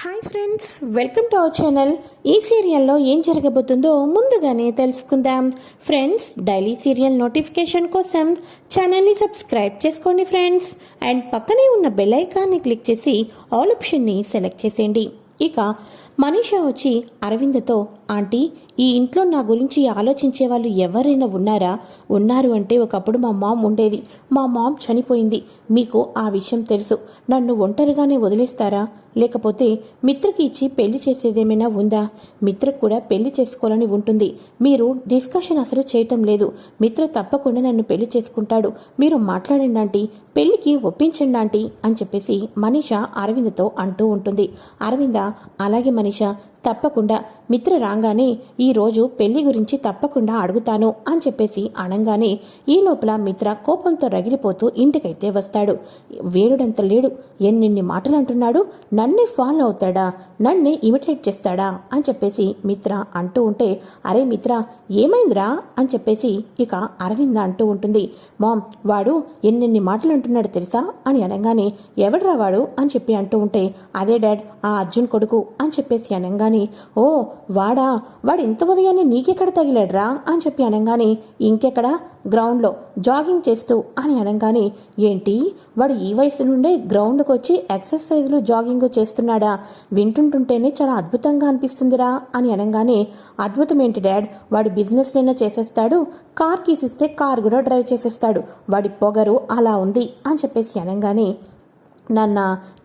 Hi friends, welcome to our channel. ఈ సీరియల్లో ఏం జరగబోతుందో ముందుగానే తెలుసుకుందాం. ఫ్రెండ్స్, డైలీ సీరియల్ నోటిఫికేషన్ కోసం ఛానల్ని సబ్స్క్రైబ్ చేసుకోండి ఫ్రెండ్స్. అండ్ పక్కనే ఉన్న బెల్ ఐకాన్ని క్లిక్ చేసి ఆల్ ఆప్షన్ని సెలెక్ట్ చేసేయండి. ఇక మనీషా వచ్చి అరవిందతో, ఆంటీ, ఈ ఇంట్లో నా గురించి ఆలోచించే వాళ్ళు ఎవరైనా ఉన్నారా? ఉన్నారు అంటే ఒకప్పుడు మా మామ్ ఉండేది. మా మామ్ చనిపోయింది. మీకు ఆ విషయం తెలుసు. నన్ను ఒంటరిగానే వదిలేస్తారా? లేకపోతే మిత్రకి ఇచ్చి పెళ్లి చేసేదేమైనా ఉందా? మిత్రకు కూడా పెళ్లి చేసుకోవాలని ఉంటుంది. మీరు డిస్కషన్ అసలు చేయటం లేదు. మిత్ర తప్పకుండా నన్ను పెళ్లి చేసుకుంటాడు. మీరు మాట్లాడండి ఆంటీ, పెళ్లికి ఒప్పించండి ఆంటీ అని చెప్పేసి మనీషా అరవిందతో అంటూ ఉంటుంది. అరవింద, అలాగే మనీషా, తప్పకుండా మిత్ర రాగానే ఈరోజు పెళ్లి గురించి తప్పకుండా అడుగుతాను అని చెప్పేసి అనగానే ఈ లోపల మిత్ర కోపంతో రగిలిపోతూ ఇంటికైతే వస్తాడు. వేరుడంత లేడు, ఎన్నెన్ని మాటలు అంటున్నాడు. నన్నే ఫాలో అవుతాడా? నన్నే ఇమిటేట్ చేస్తాడా అని చెప్పేసి మిత్ర అంటూ ఉంటే, అరే మిత్ర, ఏమైందిరా అని చెప్పేసి ఇక అరవింద అంటూ ఉంటుంది. మామ్, వాడు ఎన్నెన్ని మాటలు అంటున్నాడు తెలుసా అని అనగానే, ఎవడ్రా వాడు అని చెప్పి అంటూ ఉంటే, అదే డాడ్, ఆ అర్జున్ కొడుకు అని చెప్పేసి అనగానే, ఓ వాడా, వాడు ఇంత ఉదయాన్నే నీకెక్కడ తగిలాడ్రా అని చెప్పి అనగానే, ఇంకెక్కడ, గ్రౌండ్లో జాగింగ్ చేస్తూ అని అనగానే, ఏంటి, వాడు ఈ వయసు నుండే గ్రౌండ్కి వచ్చి ఎక్సర్సైజ్లు జాగింగ్ చేస్తున్నాడా? వింటుంటుంటేనే చాలా అద్భుతంగా అనిపిస్తుందిరా అని అనగానే, అద్భుతం ఏంటి డాడ్, వాడు బిజినెస్లైనా చేసేస్తాడు, కార్ కీస్ ఇస్తే కార్ కూడా డ్రైవ్ చేసేస్తాడు. వాడి పొగరు అలా ఉంది అని చెప్పేసి అనగానే, నాన్న,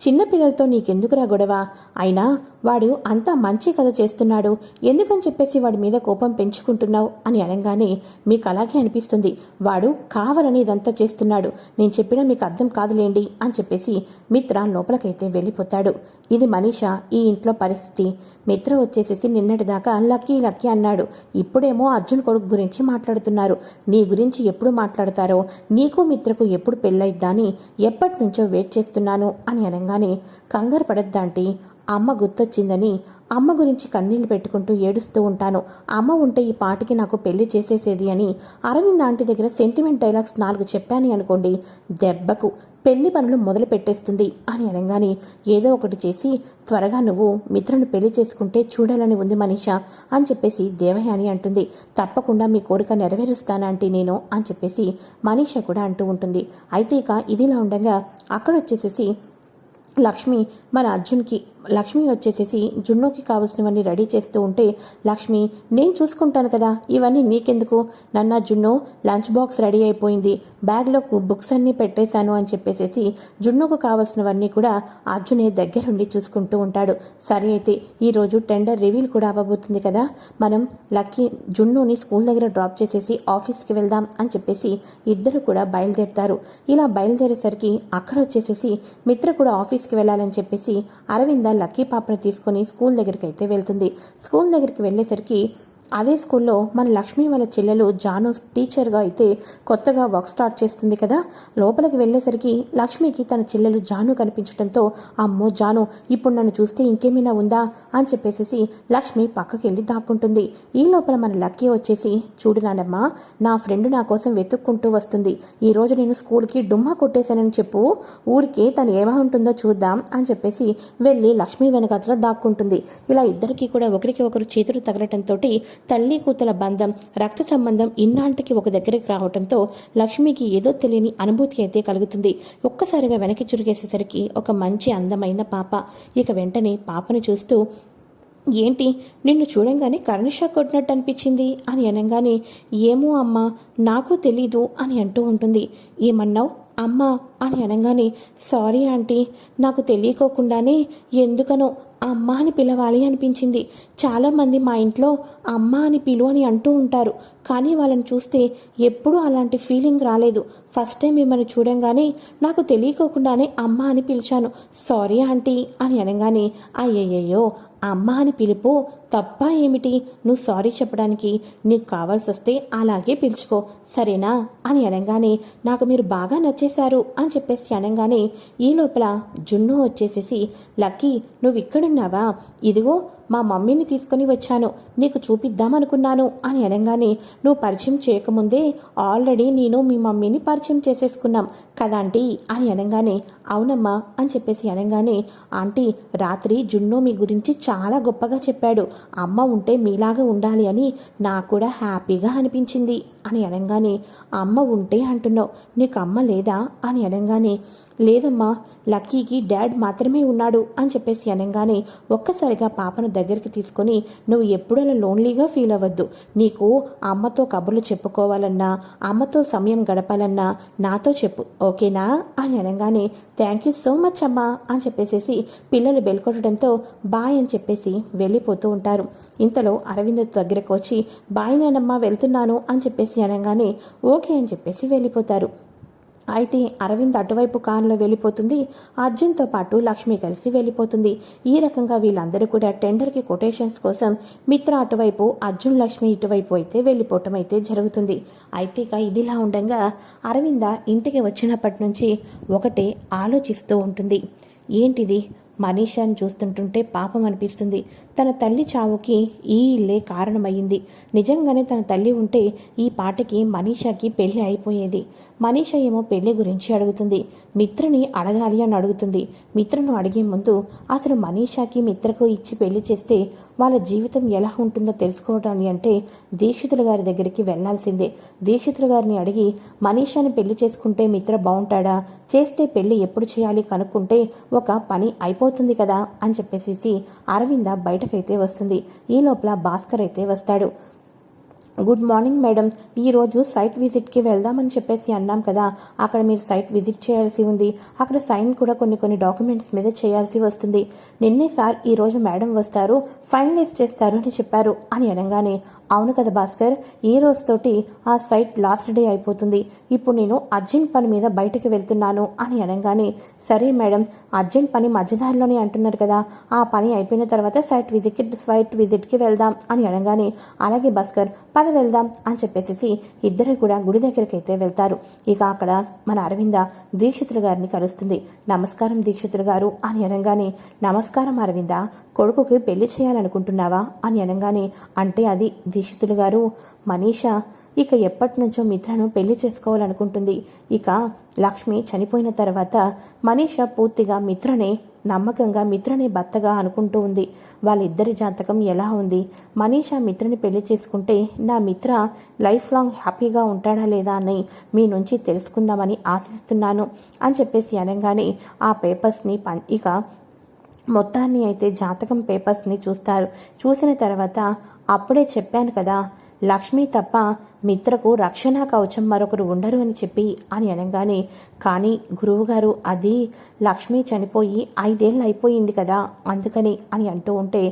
చిన్నపిల్లలతో నీకెందుకురా గొడవ? అయినా వాడు అంతా మంచి కథ చేస్తున్నాడు, ఎందుకని చెప్పేసి వాడి మీద కోపం పెంచుకుంటున్నావు అని అనగానే, మీకు అలాగే అనిపిస్తుంది. వాడు కావాలని ఇదంతా చేస్తున్నాడు. నేను చెప్పినా మీకు అర్థం కాదులేండి అని చెప్పేసి మిత్ర లోపలికైతే వెళ్ళిపోతాడు. ఇది మనీషా ఈ ఇంట్లో పరిస్థితి. మిత్ర వచ్చేసేసి నిన్నటిదాకా లక్కీ లక్కీ అన్నాడు. ఇప్పుడేమో అర్జున్ కొడుకు గురించి మాట్లాడుతున్నారు. నీ గురించి ఎప్పుడు మాట్లాడతారో, నీకు మిత్రకు ఎప్పుడు పెళ్ళైద్దా అని ఎప్పటి నుంచో వెయిట్ చేస్తున్నాను అని అనగానే, కంగారు పడద్దాంటీ, అమ్మ గుర్తొచ్చిందని అమ్మ గురించి కన్నీళ్లు పెట్టుకుంటూ ఏడుస్తూ ఉంటాను. అమ్మ ఉంటే ఈ పాటికి నాకు పెళ్లి చేసేసేది అని అరవింద్ ఆంటీ దగ్గర సెంటిమెంట్ డైలాగ్స్ 4 చెప్పాను అనుకోండి, దెబ్బకు పెళ్లి పనులు మొదలు పెట్టేస్తుంది అని అనగానే, ఏదో ఒకటి చేసి త్వరగా నువ్వు మిత్రను పెళ్లి చేసుకుంటే చూడాలని ఉంది మనీషా అని చెప్పేసి దేవయాని అంటుంది. తప్పకుండా మీ కోరిక నెరవేరుస్తానంటే నేను అని చెప్పేసి మనీషా కూడా అంటూ ఉంటుంది. అయితే ఇక ఇదిలా ఉండగా అక్కడ వచ్చేసేసి లక్ష్మి వచ్చేసేసి జున్నుకి కావాల్సినవన్నీ రెడీ చేస్తూ ఉంటే, లక్ష్మి, నేను చూసుకుంటాను కదా, ఇవన్నీ నీకెందుకు? నన్న జున్ను లంచ్ బాక్స్ రెడీ అయిపోయింది, బ్యాగ్లో బుక్స్ అన్నీ పెట్టేశాను అని చెప్పేసేసి జున్నుకు కావాల్సినవన్నీ కూడా అర్జునే దగ్గరుండి చూసుకుంటూ ఉంటాడు. సరే అయితే ఈరోజు టెండర్ రివీల్ కూడా అవ్వబోతుంది కదా, మనం జున్నుని స్కూల్ దగ్గర డ్రాప్ చేసేసి ఆఫీస్కి వెళ్దాం అని చెప్పేసి ఇద్దరు కూడా బయలుదేరుతారు. ఇలా బయలుదేరేసరికి అక్కడ వచ్చేసేసి మిత్ర కూడా ఆఫీస్కి వెళ్ళాలని చెప్పేసి అరవింద లక్కీ పాపను తీసుకుని స్కూల్ దగ్గరికి అయితే వెళ్తుంది. స్కూల్ దగ్గరికి వెళ్ళేసరికి అదే స్కూల్లో మన లక్ష్మి వాళ్ళ చెల్లెలు జాను టీచర్గా అయితే కొత్తగా వర్క్ స్టార్ట్ చేస్తుంది కదా. లోపలికి వెళ్ళేసరికి లక్ష్మికి తన చెల్లెలు జాను కనిపించడంతో, అమ్మో జాను, ఇప్పుడు నన్ను చూస్తే ఇంకేమైనా ఉందా అని చెప్పేసి లక్ష్మి పక్కకి వెళ్ళి దాక్కుంటుంది. ఈ లోపల మన లక్కీ వచ్చేసి, చూడు నానమ్మ, నా ఫ్రెండ్ నా కోసం వెతుక్కుంటూ వస్తుంది. ఈరోజు నేను స్కూల్కి డుమ్మా కొట్టేశానని చెప్పు, ఊరికే తను ఏమా ఉంటుందో చూద్దాం అని చెప్పేసి వెళ్ళి లక్ష్మి వెనకాతల దాక్కుంటుంది. ఇలా ఇద్దరికి కూడా ఒకరికి ఒకరు చేతులు తగలటంతో తల్లి కూతుల బంధం, రక్త సంబంధం ఇన్నాళ్ళకి ఒక దగ్గరికి రావడంతో లక్ష్మికి ఏదో తెలియని అనుభూతి అయితే కలుగుతుంది. ఒక్కసారిగా వెనక్కి చురిగేసేసరికి ఒక మంచి అందమైన పాప. ఇక వెంటనే పాపను చూస్తూ, ఏంటి, నిన్ను చూడంగానే కరెంట్ షాక్ కొట్టినట్టు అనిపించింది అని అనగానే, ఏమో అమ్మా, నాకు తెలీదు అని అంటూ ఉంటుంది. ఏమన్నావు అమ్మా అని అనగానే, సారీ ఆంటీ, నాకు తెలియకోకుండానే ఎందుకనో అమ్మ అని పిలవాలి అనిపించింది. చాలామంది మా ఇంట్లో అమ్మ అని పిలు అని అంటూ ఉంటారు, కానీ వాళ్ళని చూస్తే ఎప్పుడూ అలాంటి ఫీలింగ్ రాలేదు. ఫస్ట్ టైం మిమ్మల్ని చూడంగానే నాకు తెలియకోకుండానే అమ్మ అని పిలిచాను, సారీ ఆంటీ అని అనగానే, అయ్యయ్యో, అమ్మ అని పిలుపు తప్ప ఏమిటి? నువ్వు సారీ చెప్పడానికి నీకు కావాల్సి వస్తే అలాగే పిలుచుకో, సరేనా అని అనగానే, నాకు మీరు బాగా నచ్చేశారు అని చెప్పేసి అనగానే ఈ లోపల జున్ను వచ్చేసేసి, లక్కీ, నువ్వు ఇక్కడున్నావా? ఇదిగో మా మమ్మీని తీసుకుని వచ్చాను, నీకు చూపిద్దామనుకున్నాను అని అనగానే, నువ్వు పరిచయం చేయకముందే ఆల్రెడీ నేను మీ మమ్మీని పరిచయం చేసేసుకున్నాం కదాంటీ అని అనగానే, అవునమ్మా అని చెప్పేసి అనగానే, ఆంటీ రాత్రి జున్ను మీ గురించి చాలా గొప్పగా చెప్పాడు, అమ్మ ఉంటే మీలాగా ఉండాలి అని నాకు కూడా హ్యాపీగా అనిపించింది అని అనగానే, అమ్మ ఉంటే అంటున్నావు, నీకు అమ్మ లేదా అని అనగానే, లేదమ్మా లక్కీకి డాడ్ మాత్రమే ఉన్నాడు అని చెప్పేసి అనగానే, ఒక్కసారిగా పాపను దగ్గరికి తీసుకొని, నువ్వు ఎప్పుడూ అలా లోన్లీగా ఫీల్ అవ్వద్దు, నీకు అమ్మతో కబుర్లు చెప్పుకోవాలన్నా అమ్మతో సమయం గడపాలన్నా నాతో చెప్పు ఓకేనా అని అనగానే, థ్యాంక్ యూ సో మచ్ అమ్మా అని చెప్పేసి పిల్లలు బెల్కొట్టడంతో బాయ్ అని చెప్పేసి వెళ్ళిపోతూ ఉంటారు. ఇంతలో అరవింద్ దగ్గరకు వచ్చి, బాయ్ నానమ్మ వెళ్తున్నాను అని చెప్పేసి అనగానే ఓకే అని చెప్పేసి వెళ్ళిపోతారు. అయితే అరవింద్ అటువైపు కారులో వెళ్ళిపోతుంది, అర్జున్తో పాటు లక్ష్మి కలిసి వెళ్ళిపోతుంది. ఈ రకంగా వీళ్ళందరూ కూడా టెండర్కి కొటేషన్స్ కోసం మిత్ర అటువైపు, అర్జున్ లక్ష్మి ఇటువైపు అయితే వెళ్ళిపోవటం అయితే జరుగుతుంది. అయితే ఇక ఇదిలా ఉండగా అరవింద ఇంటికి వచ్చినప్పటి నుంచి ఒకటే ఆలోచిస్తూ ఉంటుంది. ఏంటిది, మనీషాని చూస్తుంటుంటే పాపం అనిపిస్తుంది. తన తల్లి చావుకి ఈ ఇల్లే కారణమయ్యింది. నిజంగానే తన తల్లి ఉంటే ఈ పాటకి మనీషాకి పెళ్లి అయిపోయేది. మనీషా ఏమో పెళ్లి గురించి అడుగుతుంది, మిత్రని అడగాలి అని అడుగుతుంది. మిత్రను అడిగే ముందు అసలు మనీషాకి మిత్రకు ఇచ్చి పెళ్లి చేస్తే వాళ్ళ జీవితం ఎలా ఉంటుందో తెలుసుకోవటానికి అంటే దీక్షితుల గారి దగ్గరికి వెళ్లాల్సిందే. దీక్షితుల గారిని అడిగి మనీషాని పెళ్లి చేసుకుంటే మిత్ర బాగుంటాడా, చేస్తే పెళ్లి ఎప్పుడు చేయాలి కనుక్కుంటే ఒక పని అయిపోతుంది కదా అని చెప్పేసి అరవింద బయటకైతే వస్తుంది. ఈ లోపల భాస్కర్ అయితే వస్తాడు. గుడ్ మార్నింగ్ మేడం, ఈరోజు సైట్ విజిట్కి వెళ్దామని చెప్పేసి అన్నాం కదా, అక్కడ మీరు సైట్ విజిట్ చేయాల్సి ఉంది, అక్కడ సైన్ కూడా కొన్ని డాక్యుమెంట్స్ మీద చేయాల్సి వస్తుంది. నిన్నే సార్ ఈరోజు మేడం వస్తారు, ఫైనలైజ్ చేస్తారు అని చెప్పారు అని అనగానే, అవును కదా భాస్కర్, ఈ రోజుతోటి ఆ సైట్ లాస్ట్ డే అయిపోతుంది, ఇప్పుడు నేను అర్జెంట్ పని మీద బయటకు వెళ్తున్నాను అని అనగానే, సరే మేడం అర్జెంట్ పని మధ్యదారిలోనే అంటున్నారు కదా, ఆ పని అయిపోయిన తర్వాత సైట్ విజిట్కి వెళ్దాం అని అనగానే, అలాగే భాస్కర్ పద వెళ్దాం అని చెప్పేసి ఇద్దరు కూడా గుడి దగ్గరికి అయితే వెళ్తారు. ఇక అక్కడ మన అరవింద దీక్షితులు గారిని కలుస్తుంది. నమస్కారం దీక్షితులు గారు అని అనగానే, నమస్కారం అరవింద, కొడుకుకి పెళ్లి చేయాలనుకుంటున్నావా అని అనగానే, అంటే అది దీక్షితులు గారు, మనీషా ఇక ఎప్పటి నుంచో మిత్రను పెళ్లి చేసుకోవాలనుకుంటుంది. ఇక లక్ష్మి చనిపోయిన తర్వాత మనీషా పూర్తిగా మిత్రనే నమ్మకంగా మిత్రనే భర్తగా అనుకుంటూ ఉంది. వాళ్ళిద్దరి జాతకం ఎలా ఉంది, మనీషా మిత్రని పెళ్లి చేసుకుంటే నా మిత్ర లైఫ్ లాంగ్ హ్యాపీగా ఉంటాడా లేదా అని మీ నుంచి తెలుసుకుందామని ఆశిస్తున్నాను అని చెప్పేసి అనగానే, ఆ పేపర్స్ని ఇక మొత్తాన్ని అయితే జాతకం పేపర్స్ని చూస్తారు. చూసిన తర్వాత, అప్పుడే చెప్పాను కదా లక్ష్మి తప్ప మిత్రకు రక్షణ కవచం మరొకరు ఉండరు అని చెప్పి అని అనగానే, కానీ గురువుగారు అది లక్ష్మి చనిపోయి 5 ఏళ్ళు అయిపోయింది కదా అందుకని అని అంటూ ఉంటే,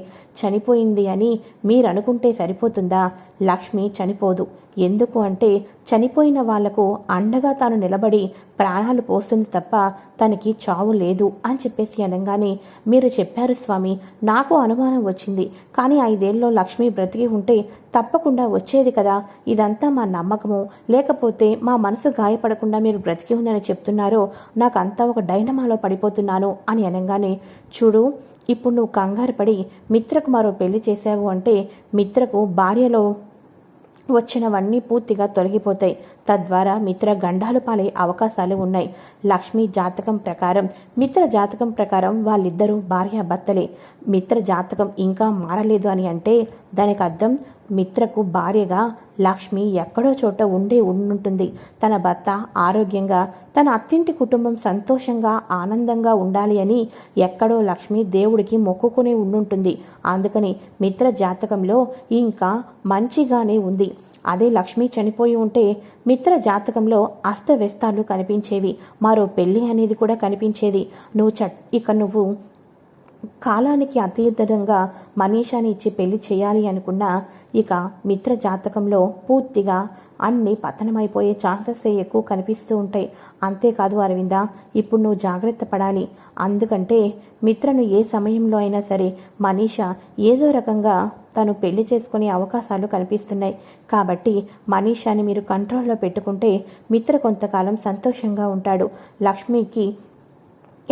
చనిపోయింది అని మీరు అనుకుంటే సరిపోతుందా, లక్ష్మి చనిపోదు. ఎందుకు అంటే చనిపోయిన వాళ్లకు అండగా తాను నిలబడి ప్రాణాలు పోస్తుంది తప్ప తనకి చావు లేదు అని చెప్పేసి అనగానే, మీరు చెప్పారు స్వామి, నాకు అనుమానం వచ్చింది, కానీ 5 ఏళ్ళలో లక్ష్మి బ్రతికి ఉంటే తప్పకుండా వచ్చేది కదా, ఇదంతా మా నమ్మకము లేకపోతే మా మనసు గాయపడకుండా మీరు బ్రతికి ఉందని చెప్తున్నారో నాకు అంతా ఒక డైనమాలో పడిపోతున్నాను అని అనగానే, చూడు ఇప్పుడు నువ్వు కంగారు పడి మిత్రకు మరో పెళ్లి చేశావు అంటే మిత్రకు భార్యలో వచ్చినవన్నీ పూర్తిగా తొలగిపోతాయి, తద్వారా మిత్ర గండాలు పాలే అవకాశాలు ఉన్నాయి. లక్ష్మి జాతకం ప్రకారం, మిత్ర జాతకం ప్రకారం వాళ్ళిద్దరూ భార్యాభర్తలే. మిత్ర జాతకం ఇంకా మారలేదు అని అంటే దానికి అర్థం మిత్రకు భార్యగా లక్ష్మి ఎక్కడో చోట ఉండుంటుంది. తన భర్త ఆరోగ్యంగా, తన అత్తింటి కుటుంబం సంతోషంగా ఆనందంగా ఉండాలి అని ఎక్కడో లక్ష్మి దేవుడికి మొక్కుకునే ఉండుంటుంది. అందుకని మిత్ర జాతకంలో ఇంకా మంచిగానే ఉంది. అదే లక్ష్మి చనిపోయి ఉంటే మిత్ర జాతకంలో అస్తవ్యస్తాలు కనిపించేవి, మరో పెళ్లి అనేది కూడా కనిపించేది. నువ్వు కాలానికి అతీతంగా మనీషాని ఇచ్చి పెళ్లి చేయాలి అనుకున్నా ఇక మిత్ర జాతకంలో పూర్తిగా అన్ని పతనమైపోయే ఛాన్సెస్ ఎక్కువ కనిపిస్తూ ఉంటాయి. అంతేకాదు అరవింద, ఇప్పుడు నువ్వు జాగ్రత్త పడాలి. అందుకంటే మిత్రను ఏ సమయంలో అయినా సరే మనీషా ఏదో రకంగా తను పెళ్లి చేసుకునే అవకాశాలు కనిపిస్తున్నాయి. కాబట్టి మనీషాని మీరు కంట్రోల్లో పెట్టుకుంటే మిత్ర కొంతకాలం సంతోషంగా ఉంటాడు. లక్ష్మికి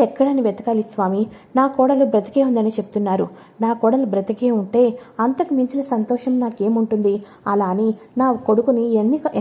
ఎక్కడని వెతకాలి స్వామి? నా కోడలు బ్రతికే ఉందని చెప్తున్నారు. నా కోడలు బ్రతికే ఉంటే అంతకు మించిన సంతోషం నాకేముంటుంది? అలా అని నా కొడుకుని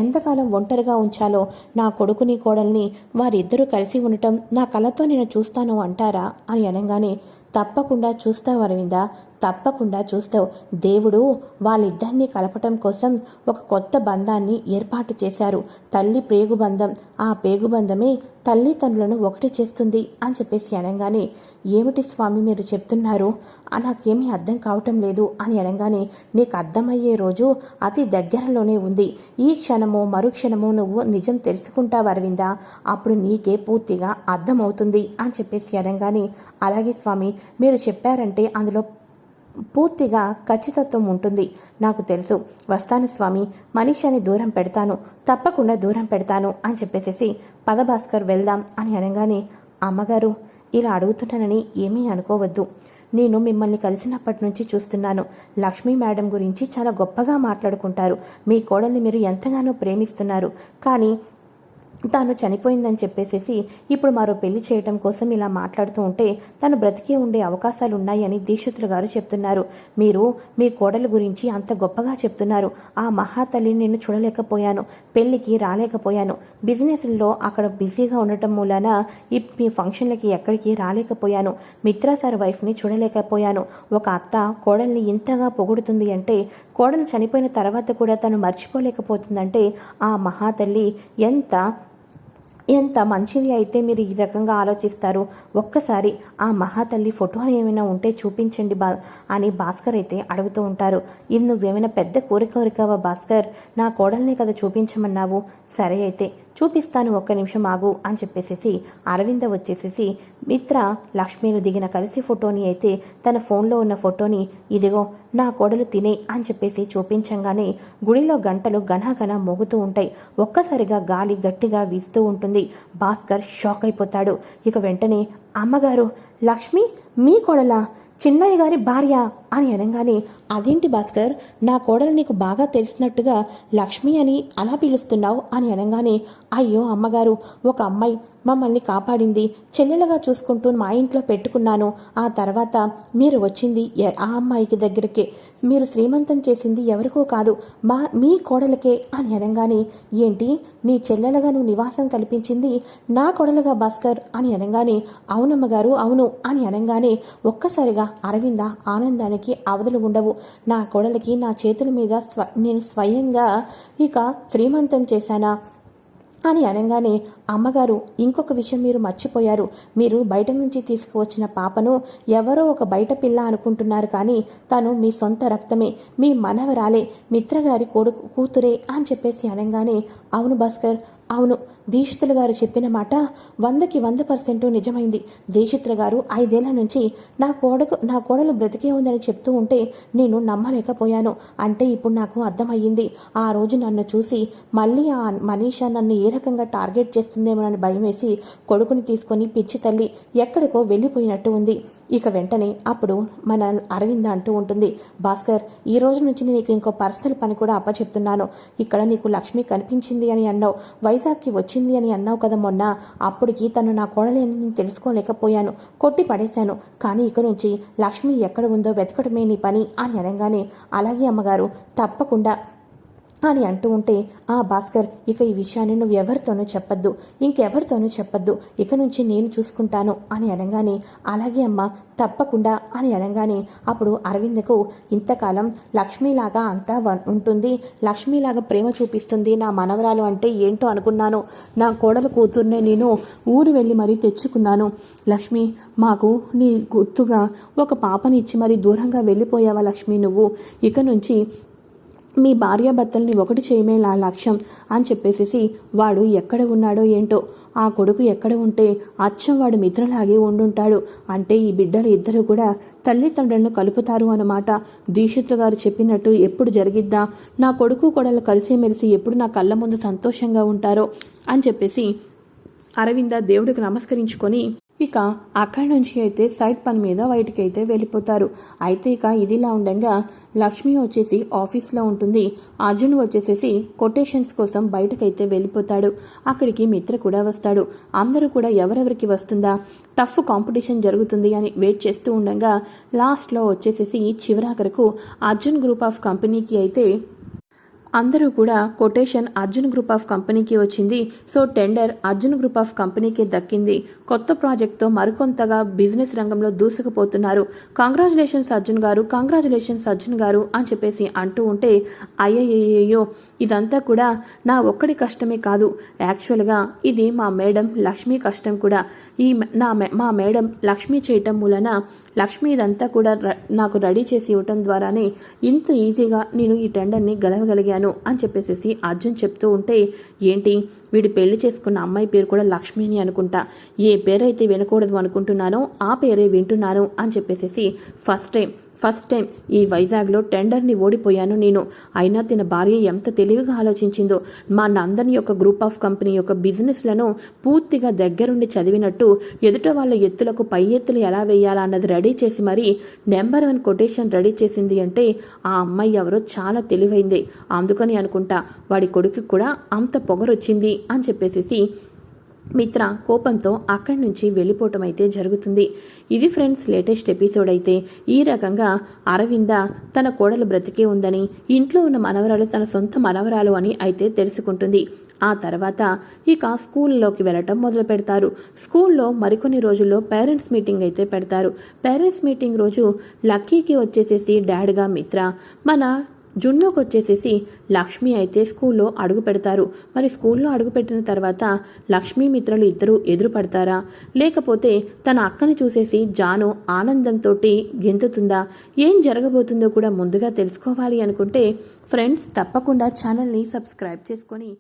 ఎంతకాలం ఒంటరిగా ఉంచాలో, నా కొడుకుని కోడల్ని వారిద్దరూ కలిసి ఉండటం నా కళ్ళతో నేను చూస్తాను అంటారా అని అనగానే, తప్పకుండా చూస్తావు అరవింద, తప్పకుండా చూస్తావు. దేవుడు వాళ్ళిద్దరినీ కలపటం కోసం ఒక కొత్త బంధాన్ని ఏర్పాటు చేశారు. తల్లి పేగుబంధం. ఆ పేగుబంధమే తల్లిదండ్రులను ఒకటి చేస్తుంది అని చెప్పేసి అనగానే, ఏమిటి స్వామి మీరు చెప్తున్నారు? నాకేమీ అర్థం కావటం లేదు అని అనగానే, నీకు అర్థమయ్యే రోజు అతి దగ్గరలోనే ఉంది. ఈ క్షణమో మరుక్షణమో నువ్వు నిజం తెలుసుకుంటావు అరవిందా, అప్పుడు నీకే పూర్తిగా అర్థమవుతుంది అని చెప్పేసి అనగానే, అలాగే స్వామి, మీరు చెప్పారంటే అందులో పూర్తిగా ఖచ్చితత్వం ఉంటుంది. నాకు తెలుసు. వస్తాను స్వామి, మనిషిని దూరం పెడతాను, తప్పకుండా దూరం పెడతాను అని చెప్పేసేసి, పద భాస్కర్ వెళ్దాం అని అనగానే, అమ్మగారు ఇలా అడుగుతున్నానని ఏమీ అనుకోవద్దు. నేను మిమ్మల్ని కలిసినప్పటి నుంచి చూస్తున్నాను. లక్ష్మీ మేడం గురించి చాలా గొప్పగా మాట్లాడుకుంటారు. మీ కోడల్ని మీరు ఎంతగానో ప్రేమిస్తున్నారు. కానీ తాను చనిపోయిందని చెప్పేసేసి ఇప్పుడు మరో పెళ్లి చేయటం కోసం ఇలా మాట్లాడుతూ ఉంటే తను బ్రతికే ఉండే అవకాశాలు ఉన్నాయని దీక్షితులు గారు చెప్తున్నారు. మీరు మీ కోడలు గురించి అంత గొప్పగా చెప్తున్నారు. ఆ మహాతల్లిని నేను చూడలేకపోయాను, పెళ్లికి రాలేకపోయాను, బిజినెస్లో అక్కడ బిజీగా ఉండటం మూలాన మీ ఫంక్షన్లకి ఎక్కడికి రాలేకపోయాను, మిత్రా సార్ వైఫ్ని చూడలేకపోయాను. ఒక అత్త కోడల్ని ఇంతగా పొగుడుతుంది అంటే, కోడలు చనిపోయిన తర్వాత కూడా తను మర్చిపోలేకపోతుందంటే ఆ మహాతల్లి ఎంత మంచిది అయితే మీరు ఈ రకంగా ఆలోచిస్తారు. ఒక్కసారి ఆ మహాతల్లి ఫోటో ఏమైనా ఉంటే చూపించండి అని భాస్కర్ అయితే అడుగుతూ ఉంటారు. ఇది నువ్వేమైనా పెద్ద కోరికవా భాస్కర్? నా కోడల్ని కదా చూపించమన్నావు. సరే అయితే చూపిస్తాను, ఒక్క నిమిషం ఆగు అని చెప్పేసేసి అరవింద వచ్చేసేసి మిత్ర లక్ష్మిని దిగిన కలిసి ఫోటోని అయితే తన ఫోన్లో ఉన్న ఫోటోని, ఇదిగో నా కోడలు తినే అని చెప్పేసి చూపించంగానే గుడిలో గంటలు గణగణ మోగుతూ ఉంటాయి. ఒక్కసారిగా గాలి గట్టిగా వీస్తూ ఉంటుంది. భాస్కర్ షాక్ అయిపోతాడు. ఇక వెంటనే, అమ్మగారు, లక్ష్మి మీ కోడలా? చిన్నయ్య గారి భార్య అని అనగానే, అదేంటి భాస్కర్, నా కోడలు నీకు బాగా తెలిసినట్టుగా లక్ష్మి అని అలా పిలుస్తున్నావు అని అనగానే, అయ్యో అమ్మగారు, ఒక అమ్మాయి మమ్మల్ని కాపాడింది, చెల్లెలుగా చూసుకుంటూ మా ఇంట్లో పెట్టుకున్నాను. ఆ తర్వాత మీరు వచ్చింది ఆ అమ్మాయికి దగ్గరికి, మీరు శ్రీమంతం చేసింది ఎవరికో కాదు, మీ కోడలకే అని అనగానే, ఏంటి నీ చెల్లెలుగా నువ్వు నివాసం కల్పించింది నా కోడలుగా భాస్కర్ అని అనగానే, అవునమ్మగారు అవును అని అనగానే ఒక్కసారిగా అరవింద ఆనందానికి అవధులు ఉండవు. నా కోడలికి నా చేతుల మీద నేను స్వయంగా ఇక శ్రీమంతం చేశానా అని అనగానే, అమ్మగారు ఇంకొక విషయం మీరు మర్చిపోయారు. మీరు బయట నుంచి తీసుకువచ్చిన పాపను ఎవరో ఒక బయట పిల్ల అనుకుంటున్నారు, కానీ తను మీ సొంత రక్తమే, మీ మనవరాలే, మిత్రగారి కూతురే అని చెప్పేసి అనగానే, అవును భాస్కర్, అవును, దీక్షితులు గారు చెప్పిన మాట 100కి 100% నిజమైంది. దీక్షితులు గారు 5 ఏళ్ల నుంచి నా కోడలు బ్రతికే ఉందని చెప్తూ ఉంటే నేను నమ్మలేకపోయాను. అంటే ఇప్పుడు నాకు అర్థమయ్యింది. ఆ రోజు నన్ను చూసి మళ్ళీ ఆ మనీషా నన్ను ఏ రకంగా టార్గెట్ చేస్తుందేమోనని భయం వేసి కొడుకుని తీసుకొని పిచ్చి తల్లి ఎక్కడికో వెళ్ళిపోయినట్టు ఉంది. ఇక వెంటనే అప్పుడు మన అరవింద అంటూ ఉంటుంది, భాస్కర్, ఈ రోజు నుంచి నీకు ఇంకో పర్సనల్ పని కూడా అప్పచెప్తున్నాను. ఇక్కడ నీకు లక్ష్మి కనిపించింది అని అన్నావు, వైజాగ్కి వచ్చింది అని అన్నావు కదా మొన్న. అప్పటికి తను నా కోడలేని తెలుసుకోలేకపోయాను, కొట్టి పడేశాను. కానీ ఇక నుంచి లక్ష్మి ఎక్కడ ఉందో వెతకడమే నీ పని అని అనగానే, అలాగే అమ్మగారు, తప్పకుండా అని అంటూ ఉంటే, ఆ భాస్కర్, ఇక ఈ విషయాన్ని నువ్వు ఎవరితోనూ చెప్పొద్దు, ఇంకెవరితోనూ చెప్పొద్దు, ఇక నుంచి నేను చూసుకుంటాను అని అనగానే, అలాగే అమ్మ, తప్పకుండా అని అనగానే అప్పుడు అరవిందకు ఇంతకాలం లక్ష్మీలాగా అంతా ఉంటుంది, లక్ష్మీలాగా ప్రేమ చూపిస్తుంది నా మనవరాలు అంటే ఏంటో అనుకున్నాను. నా కోడలు కూతుర్నే నేను ఊరు వెళ్ళి మరీ తెచ్చుకున్నాను. లక్ష్మి, మాకు నీ గుర్తుగా ఒక పాపని ఇచ్చి మరీ దూరంగా వెళ్ళిపోయావా లక్ష్మి నువ్వు? ఇక నుంచి మీ భార్యాభర్తల్ని ఒకటి చేయమే నా లక్ష్యం అని చెప్పేసేసి, వాడు ఎక్కడ ఉన్నాడో ఏంటో, ఆ కొడుకు ఎక్కడ ఉంటే అచ్చం వాడు మిత్రలాగే ఉండుంటాడు. అంటే ఈ బిడ్డలు ఇద్దరు కూడా తల్లిదండ్రులను కలుపుతారు అన్నమాట. దీక్షితులు గారు చెప్పినట్టు ఎప్పుడు జరిగిద్దా, నా కొడుకు కోడలు కలిసిమెలిసి ఎప్పుడు నా కళ్ళ ముందు సంతోషంగా ఉంటారో అని చెప్పేసి అరవింద దేవుడికి నమస్కరించుకొని ఇక అక్కడి నుంచి అయితే సైట్ పని మీద బయటికి అయితే వెళ్ళిపోతారు. అయితే ఇక ఇదిలా ఉండగా లక్ష్మి వచ్చేసి ఆఫీస్లో ఉంటుంది. అర్జున్ వచ్చేసేసి కొటేషన్స్ కోసం బయటకైతే వెళ్ళిపోతాడు. అక్కడికి మిత్ర కూడా వస్తాడు. అందరూ కూడా ఎవరెవరికి వస్తుందా, టఫ్ కాంపిటీషన్ జరుగుతుంది అని వెయిట్ చేస్తూ ఉండగా లాస్ట్లో వచ్చేసేసి చివరాఖరకు అర్జున్ గ్రూప్ ఆఫ్ కంపెనీకి అయితే అందరూ కూడా కొటేషన్ అర్జున్ గ్రూప్ ఆఫ్ కంపెనీకి వచ్చింది. So tender Arjun group of కంపెనీకి దక్కింది. కొత్త ప్రాజెక్ట్తో మరికొంతగా బిజినెస్ రంగంలో దూసుకుపోతున్నారు. కంగ్రాచులేషన్స్ అర్జున్ గారు, కంగ్రాచులేషన్స్ అర్జున్ గారు అని చెప్పేసి అంటూ ఉంటే అయ్యయ్యో ఇదంతా కూడా నా ఒక్కడి కష్టమే కాదు, యాక్చువల్గా ఇది మా మేడం లక్ష్మి కష్టం కూడా. మా మేడం లక్ష్మి చేయటం మూలన లక్ష్మి ఇదంతా కూడా నాకు రెడీ చేసి ఇవ్వటం ద్వారానే ఇంత ఈజీగా నేను ఈ టెండర్ని గెలవగలిగాను అని చెప్పేసి అర్జున్ చెప్తూ ఉంటే, ఏంటి వీడి పెళ్లి చేసుకున్న అమ్మాయి పేరు కూడా లక్ష్మిని అనుకుంటా, ఏ పేరైతే వినకూడదు అనుకుంటున్నానో ఆ పేరే వింటున్నాను అని చెప్పేసి ఫస్ట్ టైం ఈ వైజాగ్లో టెండర్ని ఓడిపోయాను నేను. అయినా తిన భార్య ఎంత తెలివిగా ఆలోచించిందో, మా నందన్ యొక్క గ్రూప్ ఆఫ్ కంపెనీ యొక్క బిజినెస్లను పూర్తిగా దగ్గరుండి చదివినట్టు ఎదుట వాళ్ళ ఎత్తులకు పై ఎత్తులు ఎలా వేయాలా అన్నది రెడీ చేసి మరీ నెంబర్ 1 కొటేషన్ రెడీ చేసింది అంటే ఆ అమ్మాయి ఎవరో చాలా తెలివైంది. అందుకని అనుకుంటా వాడి కొడుకు కూడా అంత పొగరొచ్చింది అని చెప్పేసి మిత్ర కోపంతో అక్కడి నుంచి వెళ్ళిపోవటం అయితే జరుగుతుంది. ఇది ఫ్రెండ్స్ లేటెస్ట్ ఎపిసోడ్ అయితే ఈ రకంగా అరవింద తన కోడలు బ్రతికే ఉందని, ఇంట్లో ఉన్న మనవరాలు తన సొంత మనవరాలు అని అయితే తెలుసుకుంటుంది. ఆ తర్వాత ఇక స్కూల్లోకి వెళ్ళటం మొదలు పెడతారు. స్కూల్లో మరికొన్ని రోజుల్లో పేరెంట్స్ మీటింగ్ అయితే పెడతారు. పేరెంట్స్ మీటింగ్ రోజు లక్కీకి వచ్చేసేసి డాడ్గా మిత్ర, మన జున్నుకు వచ్చేసేసి లక్ష్మి అయితే స్కూల్లో అడుగు పెడతారు. మరి స్కూల్లో అడుగు పెట్టిన తర్వాత లక్ష్మీ మిత్రలు ఇద్దరు ఎదురు పడతారా, లేకపోతే తన అక్కని చూసేసి జాను ఆనందంతో గెంతుతుందా, ఏం జరగబోతుందో కూడా ముందుగా తెలుసుకోవాలి అనుకుంటే ఫ్రెండ్స్ తప్పకుండా ఛానల్ని సబ్స్క్రైబ్ చేసుకొని